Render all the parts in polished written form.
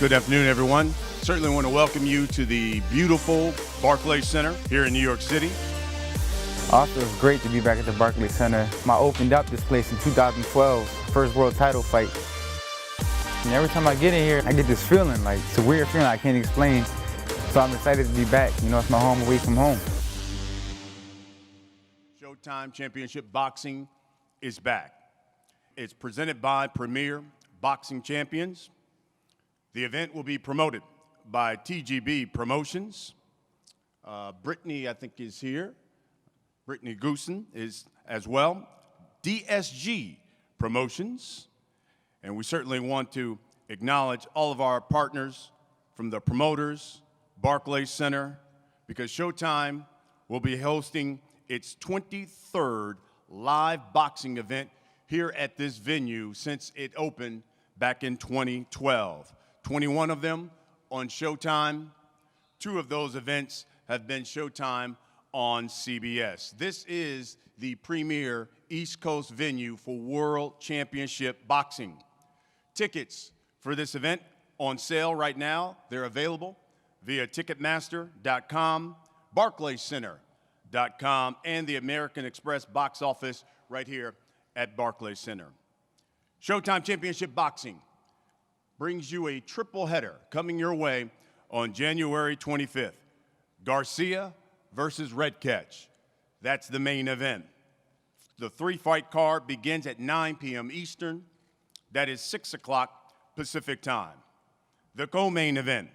Good afternoon, everyone. Certainly want to welcome you to the beautiful Barclays Center here in New York City. Also, it's great to be back at the Barclays Center. I opened up this place in 2012, first world title fight. And every time I get in here, I get this feeling, like it's a weird feeling I can't explain. So I'm excited to be back. You know, it's my home away from home. Showtime Championship Boxing is back. It's presented by Premier Boxing Champions. The event will be promoted by TGB Promotions. Brittany, I think, is here. Brittany Goosen is as well. DSG Promotions. And we certainly want to acknowledge all of our partners from the promoters, Barclays Center, because Showtime will be hosting its 23rd live boxing event here at this venue since it opened back in 2012. 21 of them on Showtime. 2 of those events have been Showtime on CBS. This is the premier East Coast venue for World Championship Boxing. Tickets for this event on sale right now. They're available via Ticketmaster.com, BarclaysCenter.com, and the American Express box office right here at Barclays Center. Showtime Championship Boxing brings you a triple header coming your way on January 25th. Garcia versus Redkach. That's the main event. The 3-fight card begins at 9 p.m. Eastern. That is 6 o'clock Pacific time. The co-main event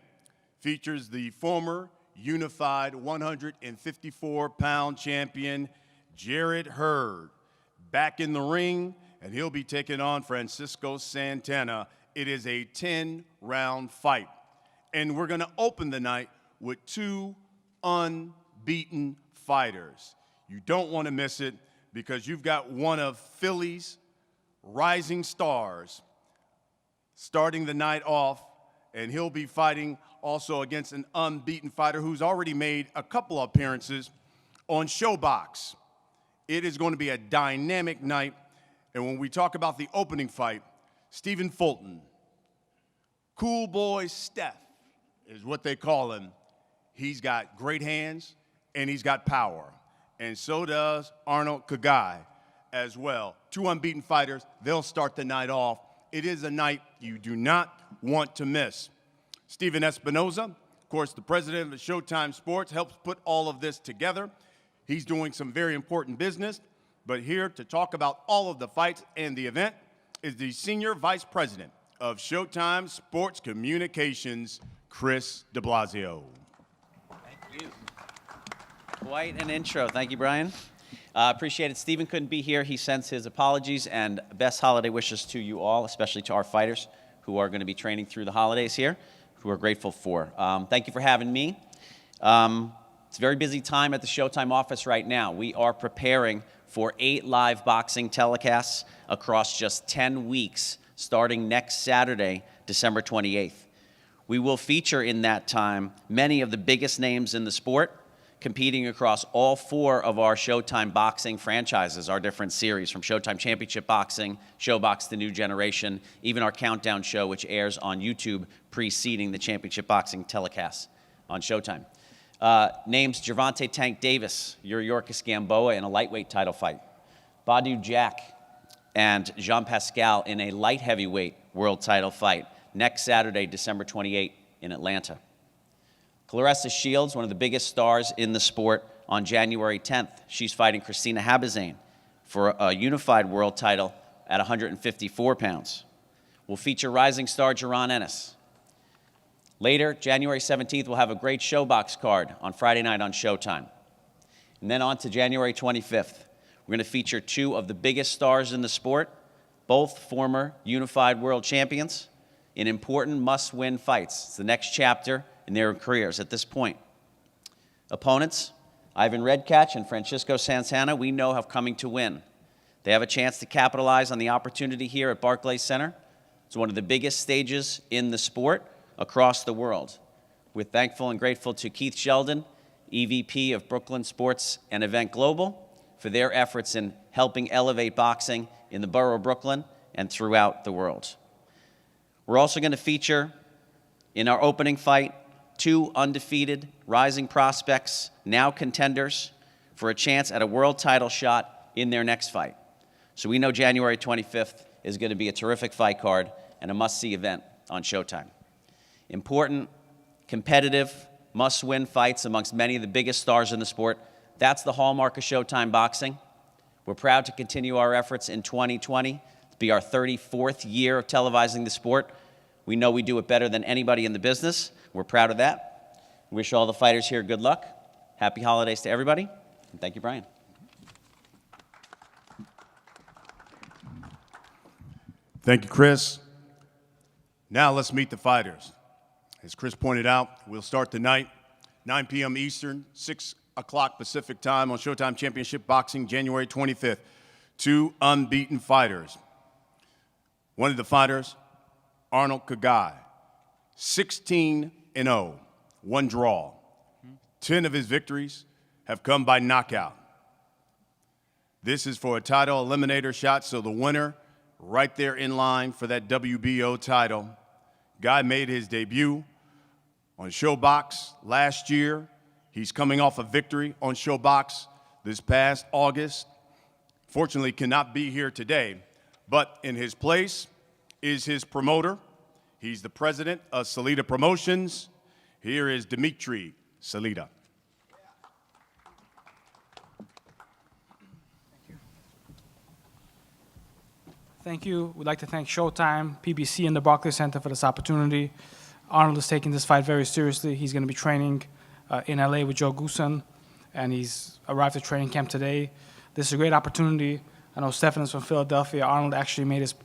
features the former unified 154-pound champion Jarrett Hurd back in the ring, and he'll be taking on Francisco Santana. It is a 10-round fight. And we're going to open the night with 2 unbeaten fighters. You don't want to miss it because you've got one of Philly's rising stars starting the night off, and he'll be fighting also against an unbeaten fighter who's already made a couple of appearances on ShoBox. It is going to be a dynamic night, and when we talk about the opening fight, Stephen Fulton, Cool Boy Steph is what they call him. He's got great hands and he's got power. And so does Arnold Kagai as well. 2 unbeaten fighters. They'll start the night off. It is a night you do not want to miss. Steven Espinoza, of course, the president of Showtime Sports, helps put all of this together. He's doing some very important business, but here to talk about all of the fights and the event is the Senior Vice President of Showtime Sports Communications, Chris de Blasio. Thank you. Quite an intro. Thank you, Brian. Appreciate it. Stephen couldn't be here. He sends his apologies and best holiday wishes to you all, especially to our fighters who are going to be training through the holidays here, who we're grateful for. Thank you for having me. It's a very busy time at the Showtime office right now. We are preparing for 8 live boxing telecasts across just 10 weeks, starting next Saturday, December 28th. We will feature in that time many of the biggest names in the sport, competing across all 4 of our Showtime boxing franchises, our different series, from Showtime Championship Boxing, ShoBox The New Generation, even our Countdown show, which airs on YouTube preceding the Championship Boxing telecasts on Showtime. Names Gervonta Tank Davis, Yuriorkis Gamboa in a lightweight title fight. Badu Jack and Jean Pascal in a light heavyweight world title fight next Saturday, December 28th in Atlanta. Claressa Shields, one of the biggest stars in the sport, on January 10th. She's fighting Christina Habazane for a unified world title at 154 pounds. We'll feature rising star Jaron Ennis. Later, January 17th, we'll have a great ShoBox card on Friday night on Showtime. And then on to January 25th. We're going to feature 2 of the biggest stars in the sport, both former unified world champions, in important must-win fights. It's the next chapter in their careers at this point. Opponents, Ivan Redkach and Francisco Santana, we know have coming to win. They have a chance to capitalize on the opportunity here at Barclays Center. It's one of the biggest stages in the sport across the world. We're thankful and grateful to Keith Sheldon, EVP of Brooklyn Sports and Event Global, for their efforts in helping elevate boxing in the borough of Brooklyn and throughout the world. We're also going to feature In our opening fight, 2 undefeated, rising prospects, now contenders, for a chance at a world title shot in their next fight. So we know January 25th is going to be a terrific fight card and a must-see event on Showtime. Important, competitive, must-win fights amongst many of the biggest stars in the sport. That's the hallmark of Showtime boxing. We're proud to continue our efforts in 2020. It'll be our 34th year of televising the sport. We know we do it better than anybody in the business. We're proud of that. Wish all the fighters here good luck. Happy holidays to everybody. And thank you, Brian. Thank you, Chris. Now let's meet the fighters. As Chris pointed out, we'll start tonight, 9 p.m. Eastern, 6 o'clock Pacific time on Showtime Championship Boxing, January 25th. 2 unbeaten fighters. One of the fighters, Arnold Kagai, 16-0, 1 draw. 10 of his victories have come by knockout. This is for a title eliminator shot, so the winner right there in line for that WBO title. Guy made his debut on ShowBox last year. He's coming off a victory on ShowBox this past August. Fortunately, cannot be here today, but in his place is his promoter. He's the president of Salida Promotions. Here is Dimitri Salida. Thank you. We'd like to thank Showtime, PBC, and the Barclays Center for this opportunity. Arnold is taking this fight very seriously. He's going to be training in LA with Joe Goosen, and he's arrived at training camp today. This is a great opportunity. I know Stefan is from Philadelphia. Arnold actually made his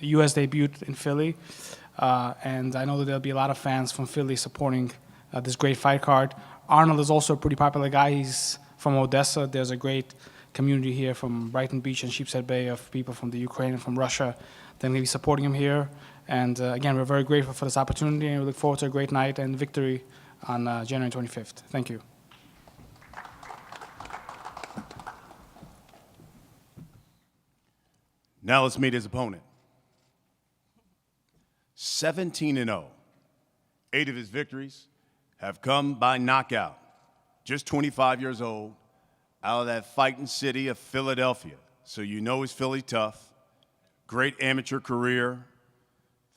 U.S. debut in Philly, and I know that there'll be a lot of fans from Philly supporting this great fight card. Arnold is also a pretty popular guy. He's from Odessa. There's a great community here from Brighton Beach and Sheepshead Bay of people from the Ukraine and from Russia. They're going to be supporting him here. And again, we're very grateful for this opportunity, and we look forward to a great night and victory on January 25th. Thank you. Now let's meet his opponent. 17-0. 8 of his victories have come by knockout. Just 25 years old, out of that fighting city of Philadelphia. So you know he's Philly tough. Great amateur career.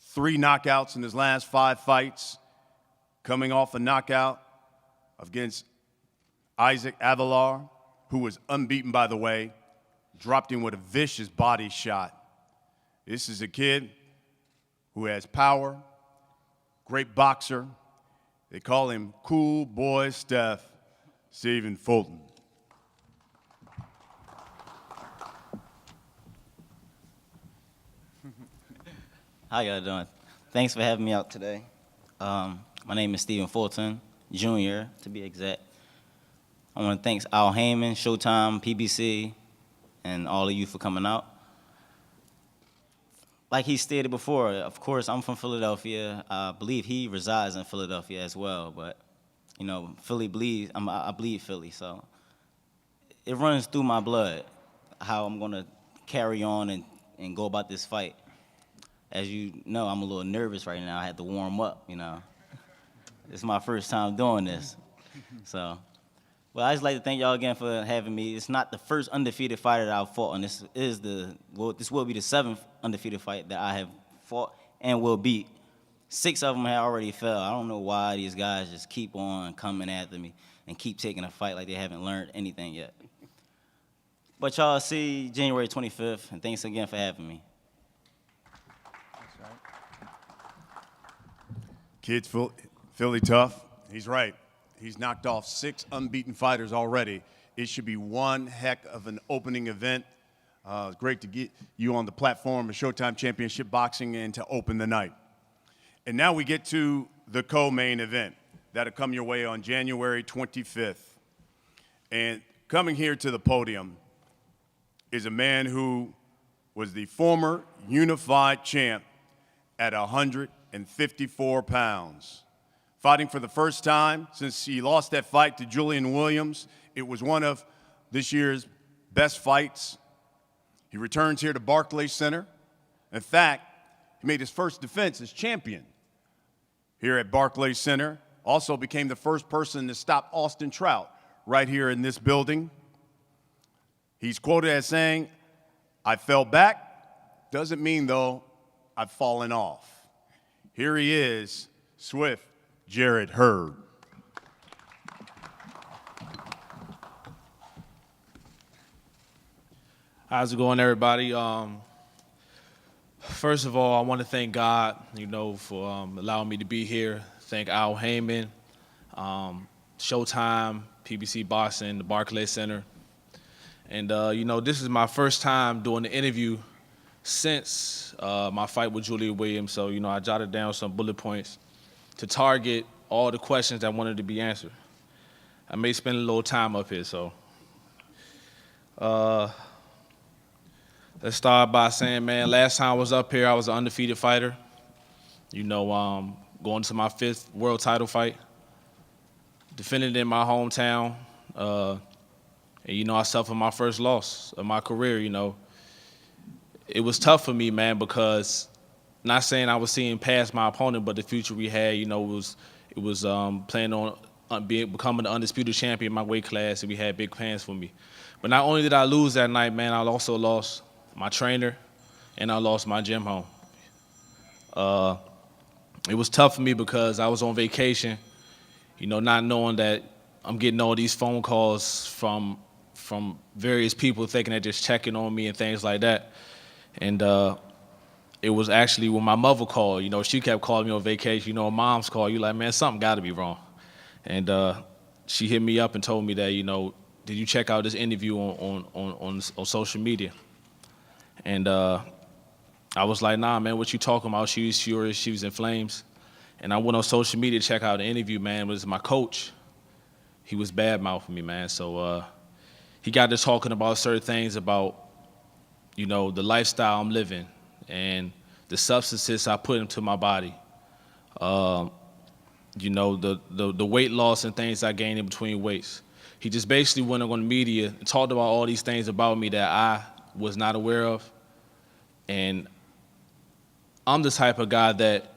3 knockouts in his last 5 fights. Coming off a knockout against Isaac Avalar, who was unbeaten, by the way. Dropped him with a vicious body shot. This is a kid who has power, great boxer. They call him Cool Boy Stephen Fulton. How y'all doing? Thanks for having me out today. My name is Stephen Fulton, Jr., to be exact. I want to thank Al Heyman, Showtime, PBC, and all of you for coming out. Like he stated before, of course, I'm from Philadelphia. I believe he resides in Philadelphia as well, but, you know, Philly bleeds, I bleed Philly, so it runs through my blood how I'm going to carry on and go about this fight. As you know, I'm a little nervous right now. I had to warm up, you know. It's my first time doing this. So, well, I just like to thank y'all again for having me. It's not the first undefeated fighter that I've fought, and this will be the 7th undefeated fight that I have fought and will beat. 6 of them have already fell. I don't know why these guys just keep on coming after me and keep taking a fight like they haven't learned anything yet. But y'all see January 25th, and thanks again for having me. Kid's Philly tough. He's right. He's knocked off 6 unbeaten fighters already. It should be one heck of an opening event. It's great to get you on the platform of Showtime Championship Boxing and to open the night. And now we get to the co-main event that'll come your way on January 25th. And coming here to the podium is a man who was the former unified champ at 154 pounds. Fighting for the first time since he lost that fight to Julian Williams. It was one of this year's best fights. He returns here to Barclays Center. In fact, he made his first defense as champion here at Barclays Center. Also became the first person to stop Austin Trout right here in this building. He's quoted as saying, "I fell back. Doesn't mean, though, I've fallen off." Here he is, Swift Jared Hurd. How's it going, everybody? First of all, I want to thank God, for allowing me to be here. Thank Al Heyman, Showtime, PBC Boxing, the Barclays Center. And, this is my first time doing the interview since my fight with Julia Williams. So, I jotted down some bullet points to target all the questions that wanted to be answered. I may spend a little time up here, so. Let's start by saying, man, last time I was up here, I was an undefeated fighter. Going to my 5th world title fight. Defended in my hometown. And, I suffered my first loss of my career, It was tough for me, man, because not saying I was seeing past my opponent, but the future we had, it was planning on becoming the undisputed champion in my weight class, and we had big plans for me. But not only did I lose that night, man, I also lost my trainer, and I lost my gym home. It was tough for me because I was on vacation, not knowing that I'm getting all these phone calls from various people thinking they're just checking on me and things like that. And it was actually when my mother called, she kept calling me on vacation. Mom's call, you like, man, something got to be wrong. And she hit me up and told me that, did you check out this interview on social media? And I was like, nah, man, what you talking about? She was furious. She was in flames. And I went on social media to check out the interview, man. It was my coach. He was bad-mouthing me, man. So he got to talking about certain things about, the lifestyle I'm living and the substances I put into my body. The weight loss and things I gained in between weights. He just basically went on the media and talked about all these things about me that I was not aware of. And I'm the type of guy that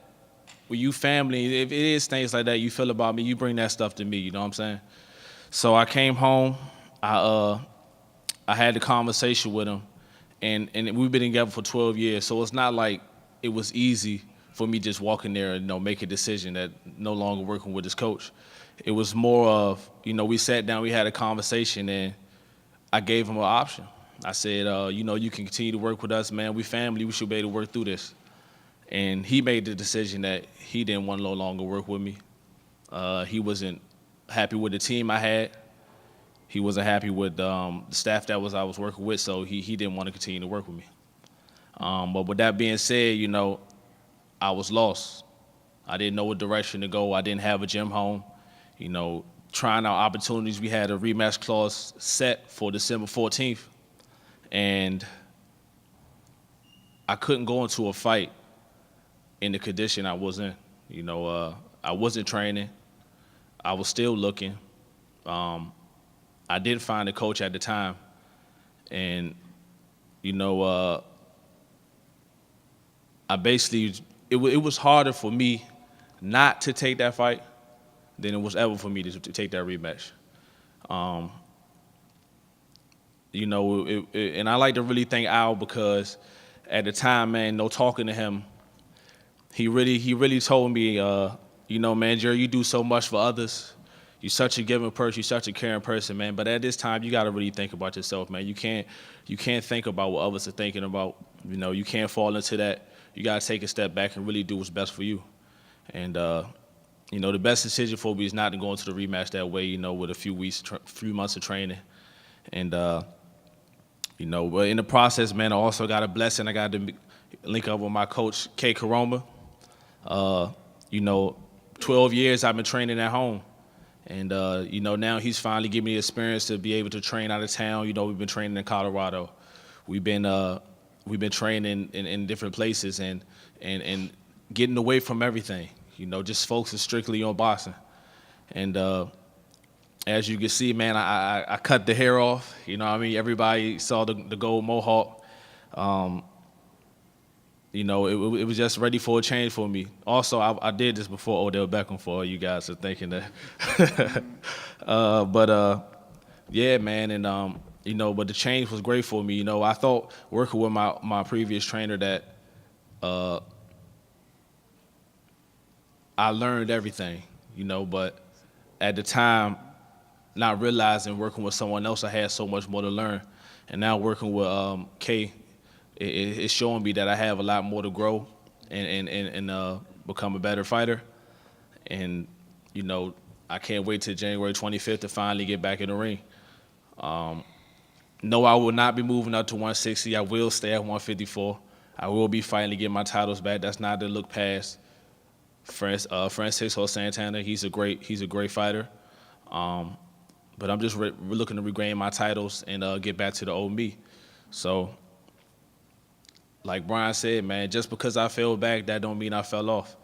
when you family, if it is things like that you feel about me, you bring that stuff to me, you know what I'm saying? So I came home, I had the conversation with him, and we've been together for 12 years, so it's not like it was easy for me just walking there and make a decision that no longer working with this coach. It was more of, we sat down, we had a conversation, and I gave him an option. I said, you can continue to work with us, man. We family. We should be able to work through this. And he made the decision that he didn't want to no longer work with me. He wasn't happy with the team I had. He wasn't happy with the staff that I was working with, so he didn't want to continue to work with me. But with that being said, I was lost. I didn't know what direction to go. I didn't have a gym home. Trying out opportunities. We had a rematch clause set for December 14th. And I couldn't go into a fight in the condition I was in. I wasn't training. I was still looking. I did find a coach at the time. And, I basically, it was harder for me not to take that fight than it was ever for me to take that rematch. And I like to really thank Al because at the time, man, talking to him, he really told me, man, Jerry, you do so much for others. You're such a giving person. You're such a caring person, man. But at this time, you got to really think about yourself, man. You can't think about what others are thinking about. You can't fall into that. You got to take a step back and really do what's best for you. And the best decision for me is not to go into the rematch that way. With a few months of training, and but in the process, man, I also got a blessing. I got to link up with my coach, K. Karoma. 12 years I've been training at home. And, now he's finally given me the experience to be able to train out of town. We've been training in Colorado. We've been training in different places and getting away from everything, just focusing strictly on boxing. And as you can see, man, I cut the hair off. Everybody saw the gold mohawk. you know, it was just ready for a change for me. Also, I did this before Odell Beckham for all you guys are thinking that. Yeah, man, and you know, but the change was great for me. You know, I thought working with my previous trainer that I learned everything, you know, but at the time, not realizing working with someone else, I had so much more to learn. And now working with Kay, it's showing me that I have a lot more to grow and become a better fighter. And, you know, I can't wait till January 25th to finally get back in the ring. No, I will not be moving up to 160. I will stay at 154. I will be fighting to get my titles back. That's not to look past Francisco Santana. He's a great fighter. But I'm just looking to regain my titles and get back to the old me. So, like Brian said, man, just because I fell back, that don't mean I fell off.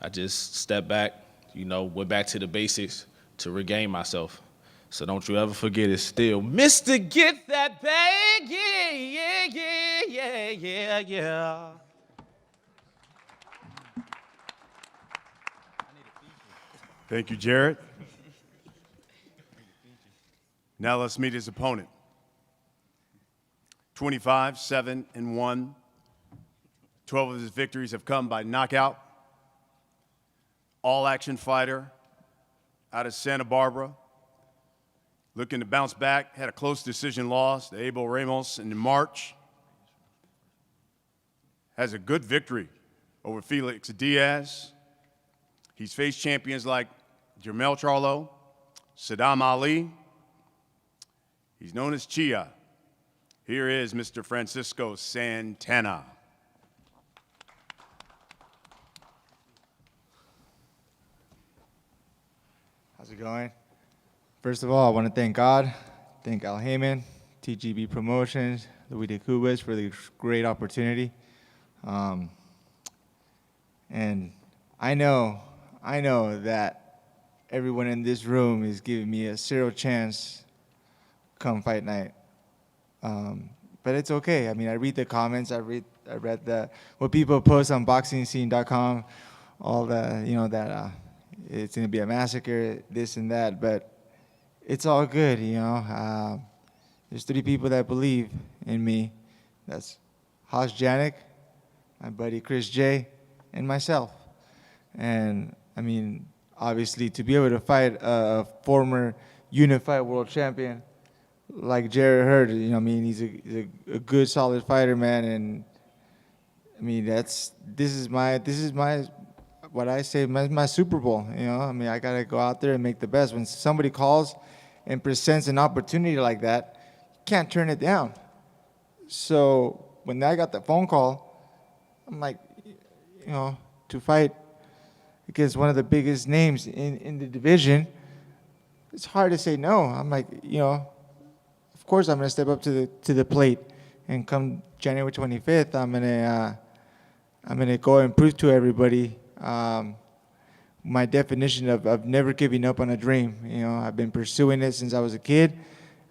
I just stepped back, you know, went back to the basics to regain myself. So don't you ever forget it's still Mr. Get That Bag, yeah, yeah, yeah, yeah, yeah, yeah. Thank you, Jared. Now let's meet his opponent. 25-7-1. 12 of his victories have come by knockout. All-action fighter out of Santa Barbara. Looking to bounce back, had a close decision loss to Abel Ramos in March. Has a good victory over Felix Diaz. He's faced champions like Jermell Charlo, Saddam Ali. He's known as Chia. Here is Mr. Francisco Santana. How's it going? First of all, I want to thank God, thank Al Heyman, TGB Promotions, Louis de Cubas for the great opportunity. And I know that everyone in this room is giving me a 0 chance come fight night. But it's okay. I mean, I read the comments. I read what people post on BoxingScene.com, all the, you know, that it's going to be a massacre, this and that. But it's all good, you know. There's 3 people that believe in me. That's Haas Janik, my buddy Chris J, and myself. And, I mean, obviously, to be able to fight a former unified world champion like Jared Hurd, you know, I mean, he's a good, solid fighter, man. And, I mean, this is my what I say, my Super Bowl, you know. I mean, I got to go out there and make the best. When somebody calls and presents an opportunity like that, you can't turn it down. So when I got the phone call, I'm like, you know, to fight against one of the biggest names in the division, it's hard to say no. I'm like, you know, of course I'm going to step up to the plate, and come January 25th, I'm going to go and prove to everybody my definition of never giving up on a dream. You know, I've been pursuing it since I was a kid.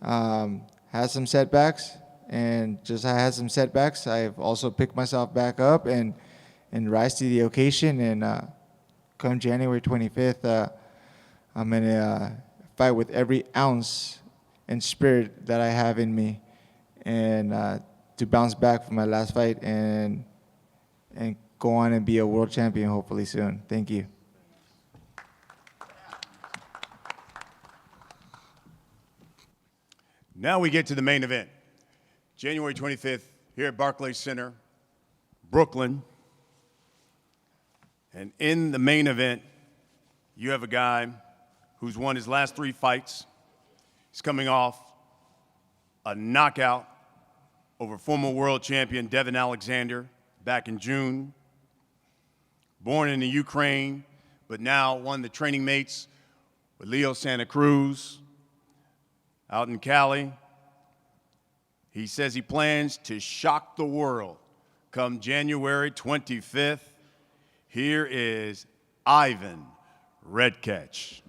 Had some setbacks, and just I had some setbacks, I've also picked myself back up and rise to the occasion. And come January 25th, I'm going to fight with every ounce and spirit that I have in me, and to bounce back from my last fight and go on and be a world champion hopefully soon. Thank you. Now we get to the main event. January 25th, here at Barclays Center, Brooklyn. And in the main event, you have a guy who's won his last 3 fights. He's coming off a knockout over former world champion Devin Alexander back in June. Born in the Ukraine, but now one of the training mates with Leo Santa Cruz out in Cali. He says he plans to shock the world come January 25th. Here is Ivan Redkach.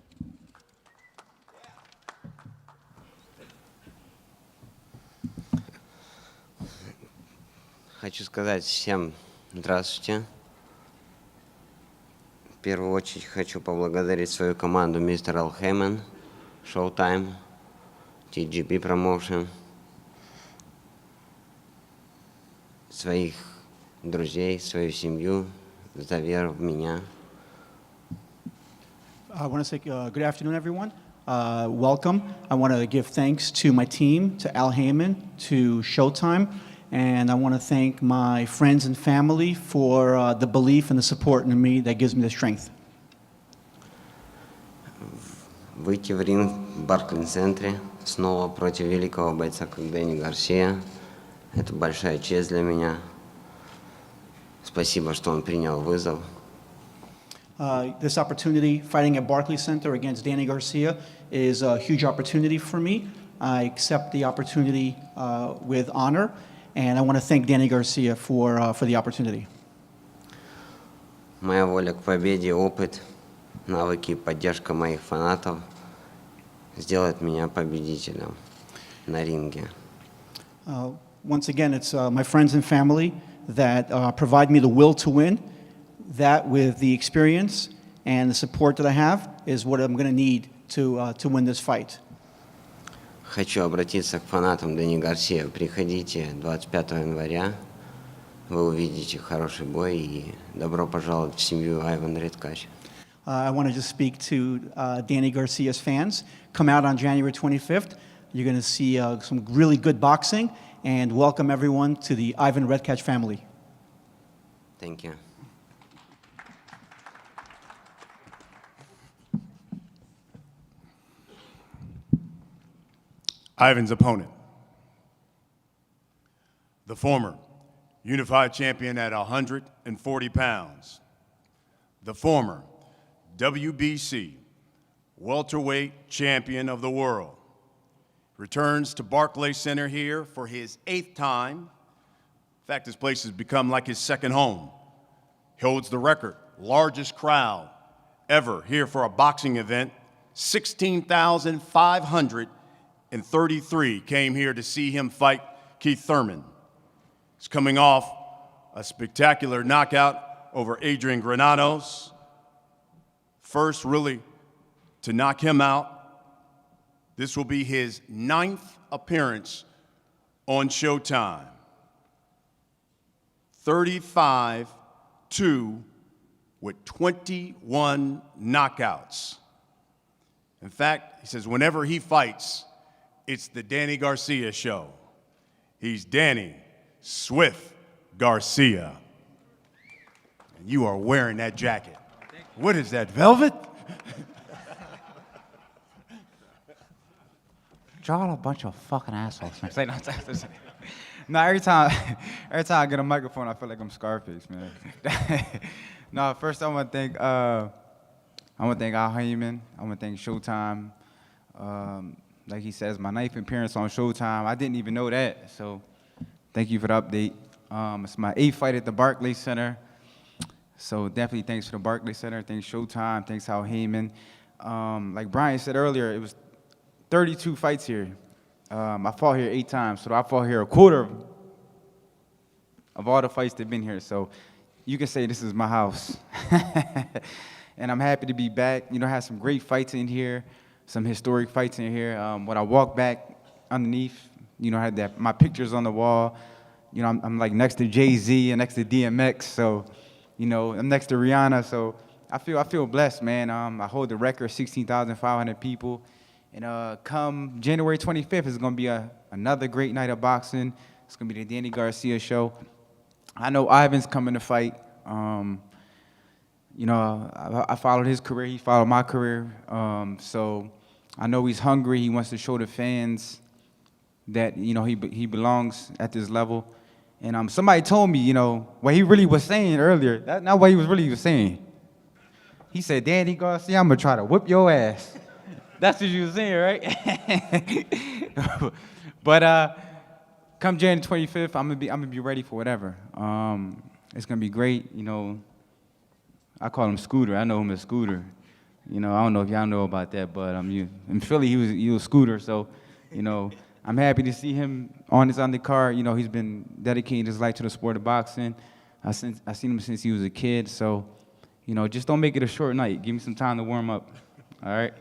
Хочу сказать всем Здравствуйте. В первую очередь хочу поблагодарить свою команду мистер Ал Хейман, Showtime, TGP Promotion, своих друзей, свою семью за веру в меня. I want to say good afternoon, everyone. Welcome. I want to give thanks to my team, to Al Heyman, to Showtime, and I want to thank my friends and family for the belief and the support in me that gives me the strength. Выйти в ринг в Барклey-центре снова против великого бойца, как Дэнни Гарсия, это большая честь для меня. Спасибо, что он принял вызов. This opportunity, fighting at Barclays Center against Danny Garcia, is a huge opportunity for me. I accept the opportunity with honor, and I want to thank Danny Garcia for the opportunity. Моя воля к победе, опыт, навыки и поддержка моих фанатов сделает меня победителем на ринге. Once again, it's my friends and family that provide me the will to win. That, with the experience and the support that I have, is what I'm going to need to win this fight. Хочу обратиться к фанатам Дэнни Гарсия. Приходите 25 января, вы увидите хороший бой, и добро пожаловать в семью Ivan Redkach. I want to just speak to Danny Garcia's fans. Come out on January 25th. You're going to see some really good boxing, and welcome everyone to the Ivan Redkach family. Thank you. Ivan's opponent, the former unified champion at 140 pounds, the former WBC welterweight champion of the world, returns to Barclays Center here for his 8th time. In fact, this place has become like his second home. He holds the record, largest crowd ever here for a boxing event. 16,533 came here to see him fight Keith Thurman. He's coming off a spectacular knockout over Adrian Granados. First, really, to knock him out. This will be his 9th appearance on Showtime. 35-2 with 21 knockouts. In fact, he says whenever he fights, it's the Danny Garcia show. He's Danny Swift Garcia. And you are wearing that jacket. What is that, velvet? Y'all a bunch of fucking assholes, man. No, every time I get a microphone, I feel like I'm Scarface, man. No, first I want to thank Al Heyman. I want to thank Showtime. Like he says, my 9th appearance on Showtime. I didn't even know that, so thank you for the update. It's my 8th fight at the Barclays Center, so definitely thanks for the Barclays Center. Thanks Showtime. Thanks Al Heyman. Like Brian said earlier, it was 32 fights here. I fought here 8 times, so I fought here a quarter of all the fights that have been here. So you can say this is my house. And I'm happy to be back. You know, I had some great fights in here, some historic fights in here. When I walked back underneath, you know, I had my pictures on the wall. You know, I'm like next to Jay-Z and next to DMX. So, you know, I'm next to Rihanna. So I feel blessed, man. I hold the record, 16,500 people. And come January 25th is going to be another great night of boxing. It's going to be the Danny Garcia show. I know Ivan's coming to fight. You know, I followed his career. He followed my career. So I know he's hungry. He wants to show the fans that, you know, he belongs at this level. And somebody told me, you know, what he really was saying earlier. That's not what he was really saying. He said, Danny Garcia, I'm going to try to whip your ass. That's what you were saying, right? But come January 25th, I'm gonna be ready for whatever. It's gonna be great. You know, I call him Scooter. I know him as Scooter. You know, I don't know if y'all know about that, but in Philly he was Scooter. So, you know, I'm happy to see him on this undercard. You know, he's been dedicating his life to the sport of boxing. I seen him since he was a kid. So, you know, just don't make it a short night. Give me some time to warm up. All right.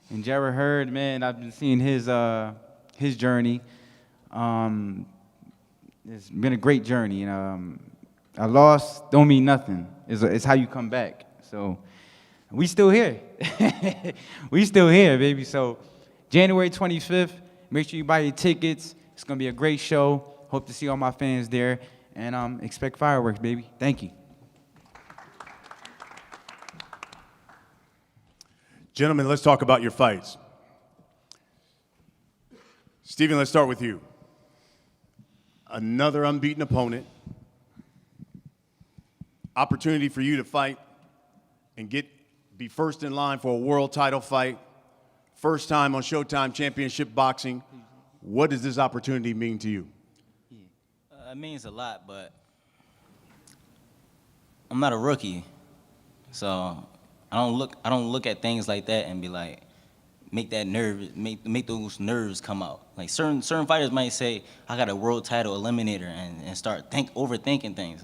And Jared Hurd, man, I've been seeing his journey. It's been a great journey. You know, a loss don't mean nothing. It's how you come back. So we still here. We still here, baby. So January 25th, make sure you buy your tickets. It's gonna be a great show. Hope to see all my fans there, and expect fireworks, baby. Thank you. Gentlemen, let's talk about your fights. Steven, let's start with you. Another unbeaten opponent. Opportunity for you to fight and be first in line for a world title fight. First time on Showtime Championship Boxing. What does this opportunity mean to you? It means a lot, but I'm not a rookie, so I don't look at things like that and be like, make those nerves come out. Like certain fighters might say, I got a world title eliminator and start overthinking things.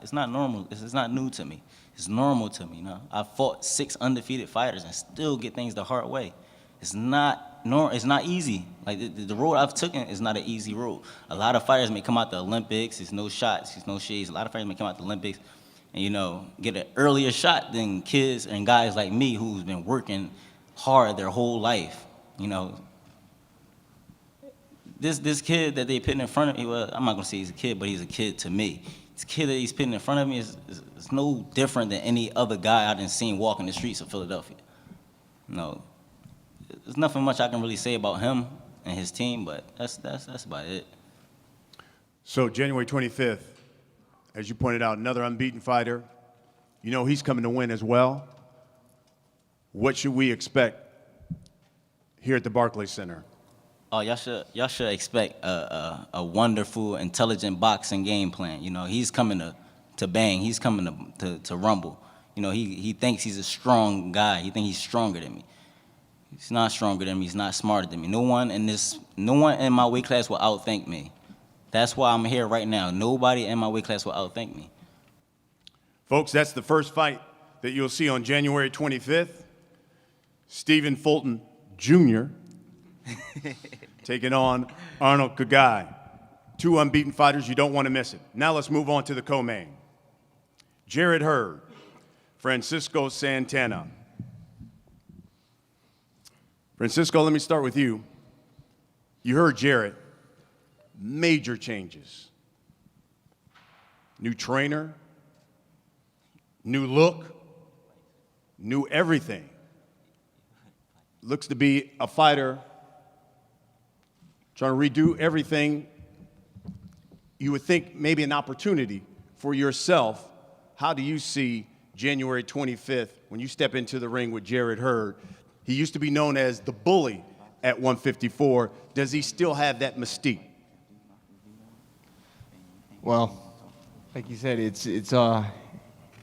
It's not normal. It's not new to me. It's normal to me. You know, I've fought 6 undefeated fighters and still get things the hard way. It's not easy. Like the road I've taken is not an easy road. A lot of fighters may come out the Olympics. It's no shots. It's no shades. A lot of fighters may come out the Olympics and, you know, get an earlier shot than kids and guys like me who's been working hard their whole life. You know, this kid that they put in front of me, well, I'm not gonna say he's a kid, but he's a kid to me. This kid that he's putting in front of me is no different than any other guy I done seen walking the streets of Philadelphia. No, there's nothing much I can really say about him and his team, but that's about it. So January 25th, as you pointed out, another unbeaten fighter. You know he's coming to win as well. What should we expect here at the Barclays Center? Oh, y'all should expect a wonderful, intelligent boxing game plan. You know, he's coming to bang. He's coming to rumble. You know, he thinks he's a strong guy. He thinks he's stronger than me. He's not stronger than me. He's not smarter than me. No one in my weight class will outthink me. That's why I'm here right now. Nobody in my weight class will outthink me. Folks, that's the first fight that you'll see on January 25th. Stephen Fulton Jr. taking on Arnold Kagai. 2 unbeaten fighters, you don't want to miss it. Now let's move on to the co-main. Jared Hurd, Francisco Santana. Francisco, let me start with you. You heard Jared. Major changes. New trainer, new look, new everything. Looks to be a fighter trying to redo everything. You would think maybe an opportunity for yourself. How do you see January 25th when you step into the ring with Jared Hurd? He used to be known as the bully at 154. Does he still have that mystique? Well, like you said,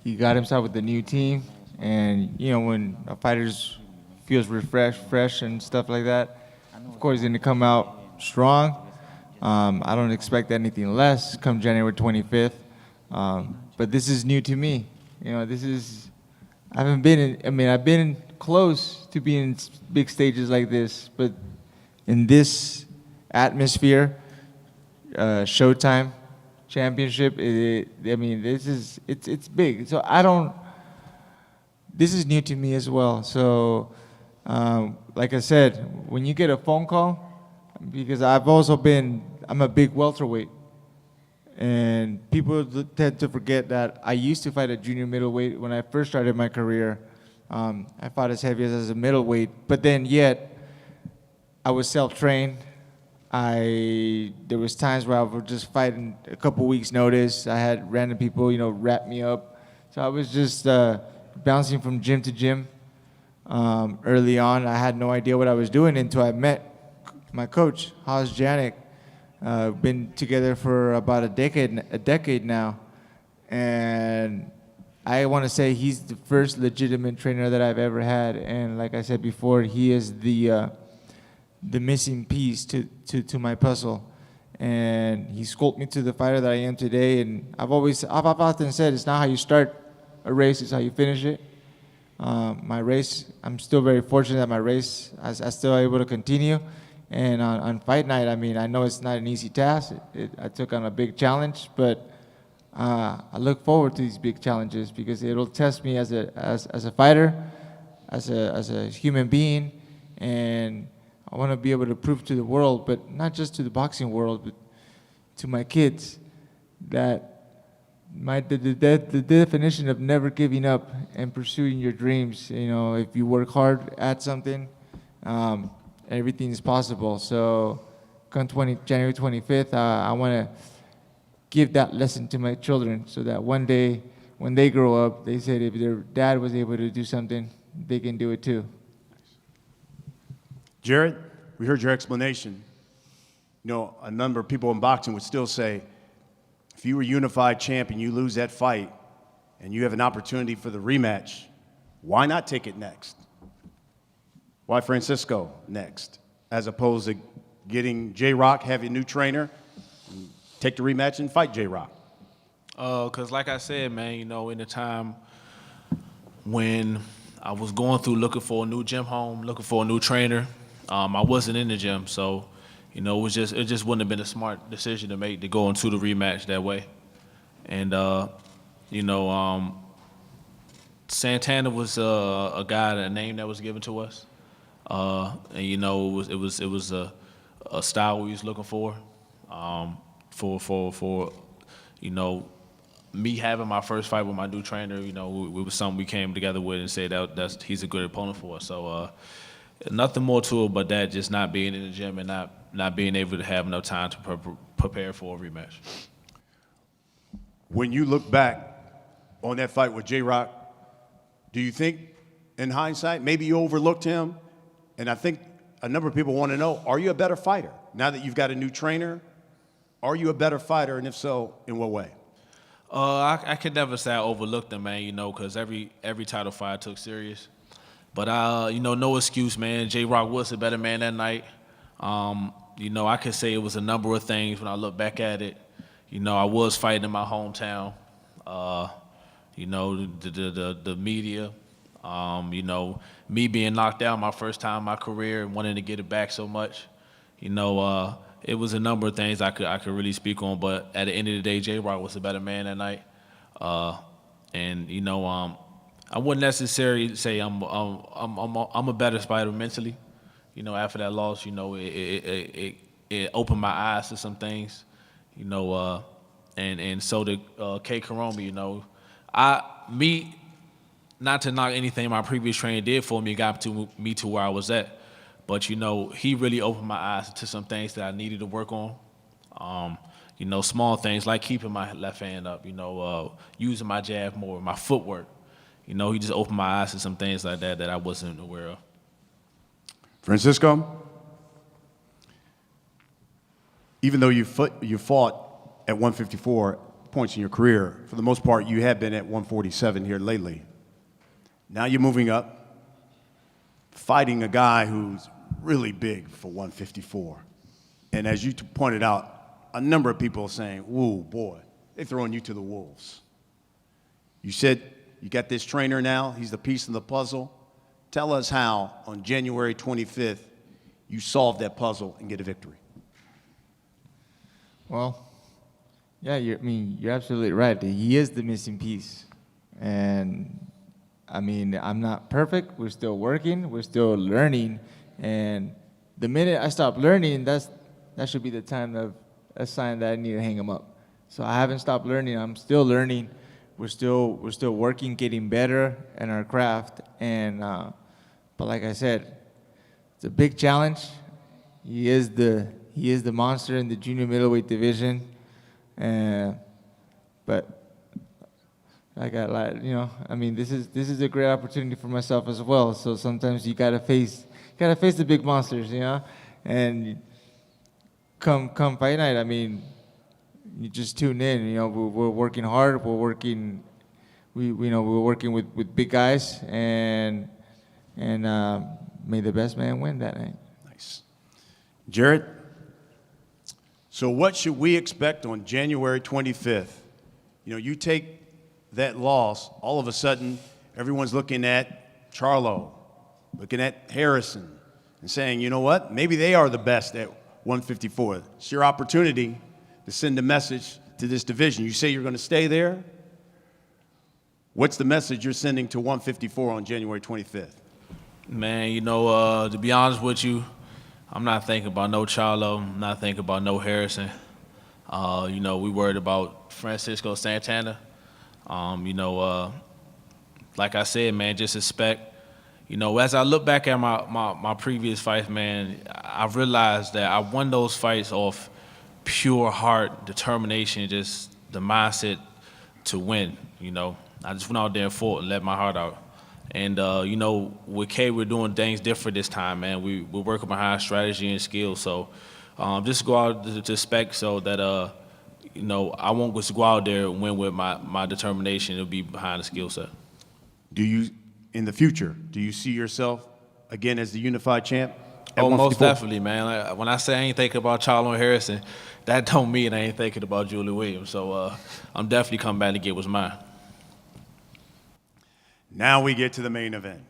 he got himself with the new team, and you know when a fighter feels refreshed, fresh, and stuff like that, of course he's going to come out strong. I don't expect anything less come January 25th, but this is new to me. You know, I've been close to being in big stages like this, but in this atmosphere, Showtime Championship, it's big. So this is new to me as well. So, like I said, when you get a phone call, because I'm a big welterweight, and people tend to forget that I used to fight at junior middleweight when I first started my career. I fought as heavy as a middleweight, but then yet I was self-trained. There was times where I would just fight in a couple weeks' notice. I had random people, wrap me up. So I was just bouncing from gym to gym. Early on, I had no idea what I was doing until I met my coach, Haas Janik. Been together for about a decade now, and I want to say he's the first legitimate trainer that I've ever had. And like I said before, he is the missing piece to my puzzle. and he sculpted me to the fighter that I am today. And I've often said it's not how you start a race, it's how you finish it. My race, I'm still very fortunate that my race, I still able to continue. And on fight night, I mean, I know it's not an easy task. I took on a big challenge, but I look forward to these big challenges because it'll test me as a fighter, as a human being, and I want to be able to prove to the world, but not just to the boxing world, but to my kids, that the definition of never giving up and pursuing your dreams. You know, if you work hard at something, everything is possible. So, come January 25th, I want to give that lesson to my children, so that one day, when they grow up, they said if their dad was able to do something, they can do it too. Jared, we heard your explanation. You know, a number of people in boxing would still say, if you were unified champion, you lose that fight, and you have an opportunity for the rematch, why not take it next? Why Francisco next, as opposed to getting J-Rock, have a new trainer, and take the rematch and fight J-Rock? Because like I said, man, you know, in the time when I was going through looking for a new gym home, looking for a new trainer, I wasn't in the gym, so you know, it just wouldn't have been a smart decision to make to go into the rematch that way. And you know, Santana was a guy, a name that was given to us, and you know, it was a style we was looking for you know, me having my first fight with my new trainer. You know, it was something we came together with and said that he's a good opponent for us. So nothing more to it but that, just not being in the gym and not being able to have enough time to prepare for a rematch. When you look back on that fight with J-Rock, do you think, in hindsight, maybe you overlooked him? And I think a number of people want to know, are you a better fighter? Now that you've got a new trainer, are you a better fighter, and if so, in what way? I could never say I overlooked him, man, you know, because every title fight I took serious. But, you know, no excuse, man. J-Rock was a better man that night. You know, I could say it was a number of things when I look back at it. You know, I was fighting in my hometown. You know, the media. You know, me being knocked out my first time in my career and wanting to get it back so much. You know, it was a number of things I could really speak on. But at the end of the day, J-Rock was a better man that night. And you know, I wouldn't necessarily say I'm a better fighter mentally. You know, after that loss, you know, it opened my eyes to some things. You know, and so did K. Karomi. You know, not to knock anything my previous trainer did for me, got me to where I was at. But you know, he really opened my eyes to some things that I needed to work on. You know, small things like keeping my left hand up. You know, using my jab more, my footwork. You know, he just opened my eyes to some things like that I wasn't aware of. Francisco, even though you fought at 154 points in your career, for the most part, you have been at 147 here lately. Now you're moving up, fighting a guy who's really big for 154. And as you pointed out, a number of people are saying, "Ooh, boy, they're throwing you to the wolves." You said you got this trainer now. He's the piece in the puzzle. Tell us how, on January 25th, you solve that puzzle and get a victory. Well, yeah, you're absolutely right. He is the missing piece. And, I mean, I'm not perfect. We're still working. We're still learning. And the minute I stop learning, that should be the time of a sign that I need to hang him up. So I haven't stopped learning. I'm still learning. We're still working, getting better in our craft. And but like I said, it's a big challenge. He is the monster in the junior middleweight division. But I got you know, I mean, this is a great opportunity for myself as well. So sometimes you gotta face the big monsters, you know. And come fight night, I mean, you just tune in. You know, we're working hard. We're working with big guys, and may the best man win that night. Nice. Jared, So what should we expect on January 25th? You know, you take that loss, all of a sudden, everyone's looking at Charlo, looking at Harrison, and saying, you know what, maybe they are the best at 154. It's your opportunity to send a message to this division. You say you're going to stay there. What's the message you're sending to 154 on January 25th? Man, you know, to be honest with you, I'm not thinking about no Charlo. I'm not thinking about no Harrison. You know, we worried about Francisco Santana. You know, like I said, man, just expect. You know, as I look back at my previous fights, man, I realized that I won those fights off pure heart, determination, just the mindset to win, you know. I just went out there and fought and let my heart out. And, you know, with K, we're doing things different this time, man. We're working behind strategy and skill. So just go out to spec so that, you know, I won't just go out there and win with my determination. It'll be behind the skill set. Do you, in the future, do you see yourself again as the unified champ? Oh, most definitely, man. Like, when I say I ain't thinking about Charlo and Harrison, that don't mean I ain't thinking about Julie Williams. So I'm definitely coming back to get what's mine. Now we get to the main event.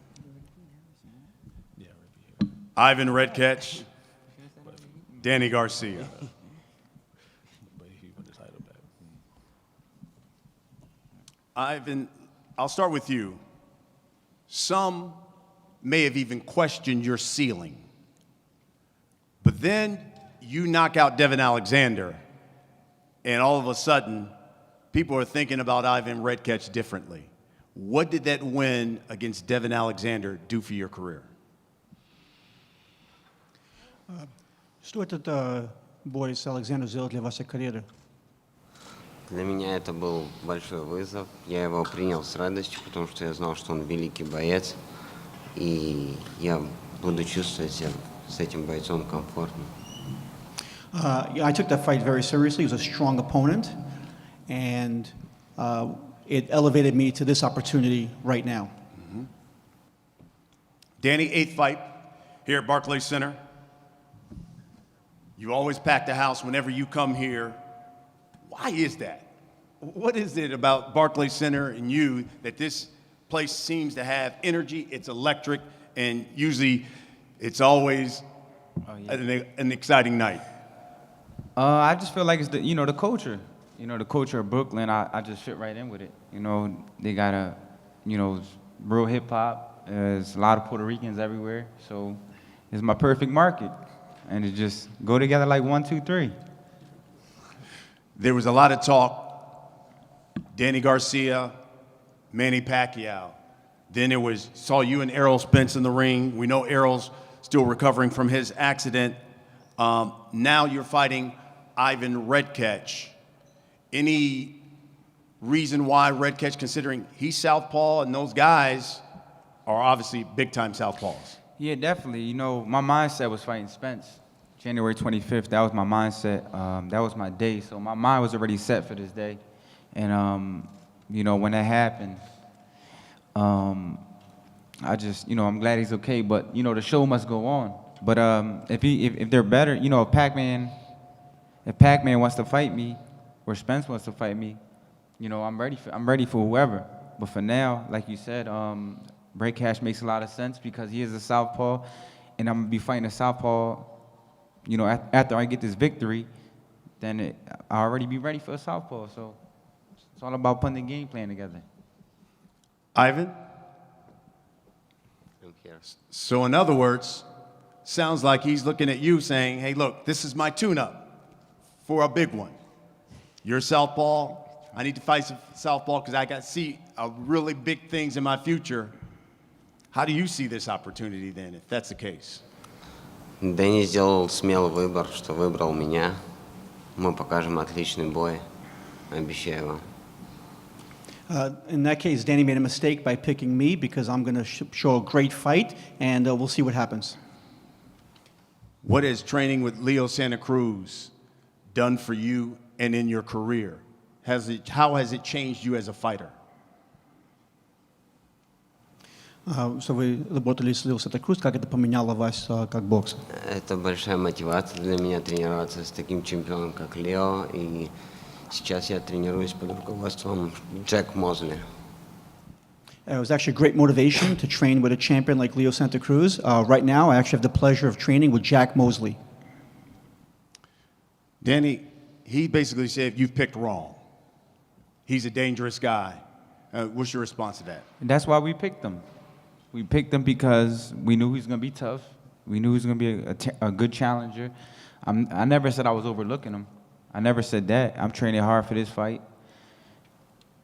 Ivan Redkach, Danny Garcia. Ivan, I'll start with you. Some may have even questioned your ceiling. But then you knock out Devin Alexander, and all of a sudden, people are thinking about Ivan Redkach differently. What did that win against Devin Alexander do for your career? Что этот бой с Александром сделал для вашей карьеры? Для меня это был большой вызов. Я его принял с радостью, потому что я знал, что он великий боец. И я буду чувствовать себя с этим бойцом комфортно. Yeah, I took that fight very seriously. He was a strong opponent, and it elevated me to this opportunity right now. Mm-hmm. Danny, 8th fight here at Barclays Center. You always pack the house whenever you come here. Why is that? What is it about Barclays Center and you that this place seems to have energy, it's electric, and usually it's always an exciting night? I just feel like it's the, you know, the culture. You know, the culture of Brooklyn, I just fit right in with it. You know, they got a, you know, real hip hop. There's a lot of Puerto Ricans everywhere. So it's my perfect market. And it just go together like 1, 2, 3. There was a lot of talk. Danny Garcia, Manny Pacquiao. Then it was, saw you and Errol Spence in the ring. We know Errol's still recovering from his accident. Now you're fighting Ivan Redkach. Any reason why Redkach, considering he's southpaw and those guys are obviously big-time southpaws? Yeah, definitely. You know, my mindset was fighting Spence. January 25th, that was my mindset. That was my day. So my mind was already set for this day. And, you know, when that happened, I just, you know, I'm glad he's okay. But, you know, the show must go on. But if they're better, you know, if Pac-Man wants to fight me, or Spence wants to fight me, you know, I'm ready for whoever. But for now, like you said, Redkach makes a lot of sense because he is a southpaw, and I'm gonna be fighting a southpaw. You know, after I get this victory, then I'll already be ready for a southpaw. So it's all about putting the game plan together. Ivan? I'm here. So in other words, sounds like he's looking at you saying, hey, look, this is my tune-up for a big one. You're southpaw. I need to fight some southpaw because I got to see really big things in my future. How do you see this opportunity then, if that's the case? Дэнни сделал смелый выбор, что выбрал меня. Мы покажем отличный бой, обещаю вам. In that case, Danny made a mistake by picking me because I'm going to show a great fight, and we'll see what happens. What has training with Leo Santa Cruz done for you and in your career? How has it changed you as a fighter? что вы работали с Лио Санта-Крус, как это поменяло вас как бокс? Это большая мотивация для меня тренироваться с таким чемпионом, как Лео. И сейчас я тренируюсь под руководством Джек Мозли. It was actually great motivation to train with a champion like Leo Santa Cruz. Right now, I actually have the pleasure of training with Jack Mosley. Danny, he basically said you've picked wrong. He's a dangerous guy. What's your response to that? And that's why we picked him. We picked him because we knew he was going to be tough. We knew he was going to be a good challenger. I never said I was overlooking him. I never said that. I'm training hard for this fight.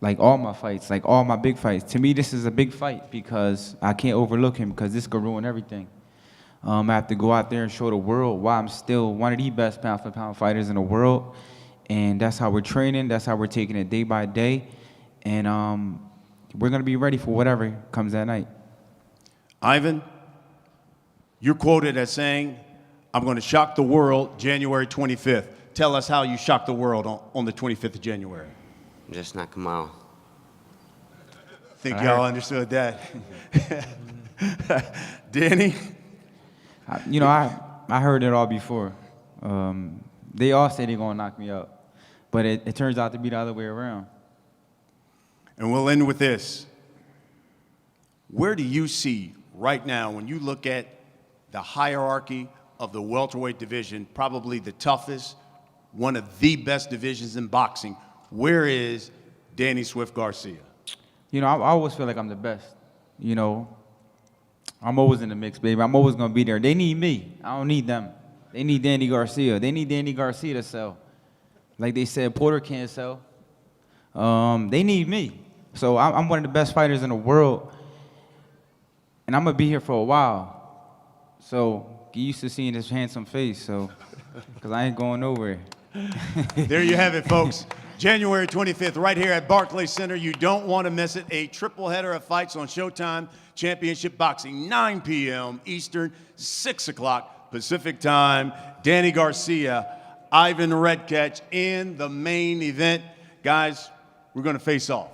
Like all my fights, like all my big fights. To me, this is a big fight because I can't overlook him because this could ruin everything. I have to go out there and show the world why I'm still one of the best pound-for-pound fighters in the world. And that's how we're training. That's how we're taking it day by day. And we're going to be ready for whatever comes that night. Ivan, you're quoted as saying, I'm going to shock the world January 25th. Tell us how you shocked the world on the 25th of January. Just knock him out. Think y'all understood that. Danny? You know, I heard it all before. They all say they're going to knock me out. But it turns out to be the other way around. And we'll end with this. Where do you see right now, when you look at the hierarchy of the welterweight division, probably the toughest, one of the best divisions in boxing, where is Danny Swift Garcia? You know, I always feel like I'm the best. You know, I'm always in the mix, baby. I'm always going to be there. They need me. I don't need them. They need Danny Garcia. They need Danny Garcia to sell. Like they said, Porter can't sell. They need me. So I'm one of the best fighters in the world. And I'm going to be here for a while. So get used to seeing this handsome face, so, because I ain't going nowhere. There you have it, folks. January 25th, right here at Barclays Center. You don't want to miss it. A triple header of fights on Showtime Championship Boxing, 9 p.m. Eastern, 6 o'clock Pacific time. Danny Garcia, Ivan Redkach in the main event. Guys, we're going to face off.